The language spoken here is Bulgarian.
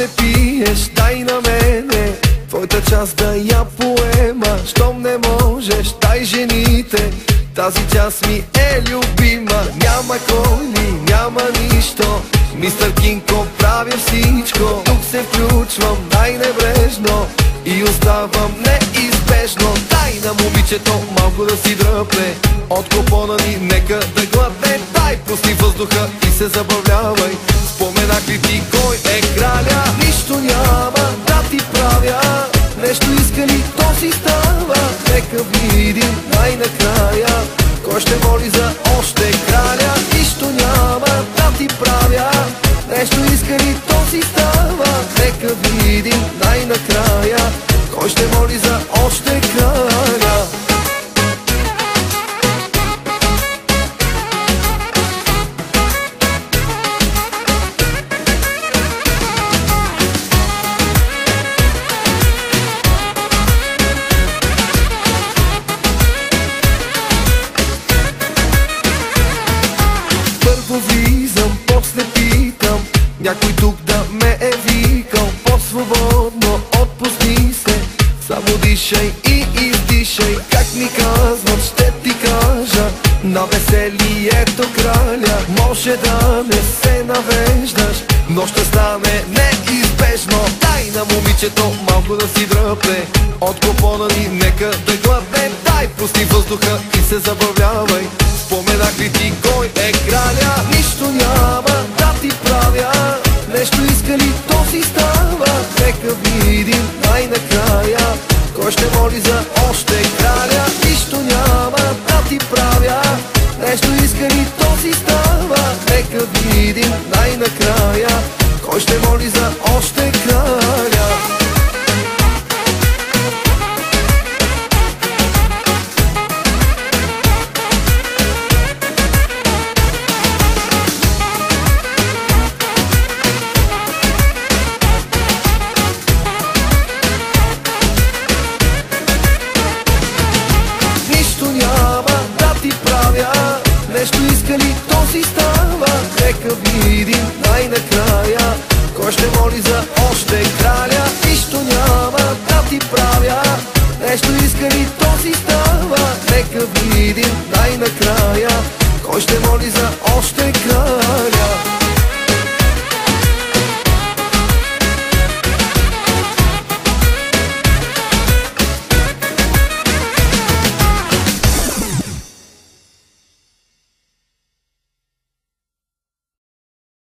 после пиеш, дай на мене твоята част да я поема. Щом не можеш, дай жените, тази част ми е любима. Няма коли, няма нищо, мистер Кинко прави всичко. Тук се включвам най-небрежно и оставам неизбежно. Дай на момичето малко да си дръпне от купона ни, нека да гладне. Дай пусти въздуха и се забавлявай. Споменах ли ти кой е краля? Нищо няма да ти правя, нещо иска ли то си става. Нека видим най-накрая кой ще моли за още краля. Нищо няма да ти правя, нещо иска ли то си става. Нека видим най-накрая кой ще моли за още краля. Влизам, после питам някой тук да ме е викал. По-свободно отпусни се, само дишай и издишай. Как ми казват, ще ти кажа, на веселието краля. Може да не се навеждаш, но ще стане неизбежно. Дай на момичето малко да си дръпне от купона ни, нека да гладне. Дай пусти въздуха и се забавлявай. Споменах ли ти кой е краля? Нищо няма да ти правя, нещо иска ли то си става. Нека видим най-накрая кой ще моли за още краля. Нищо няма да ти правя, нещо иска ли то си става. Нека видим най-накрая кой ще моли за още краля. Нещо иска ли то си става. Нека видим най-накрая кой ще моли за още краля. Нищо няма да ти правя, нещо иска ли то си става. Нека видим най-накрая кой ще моли за още краля.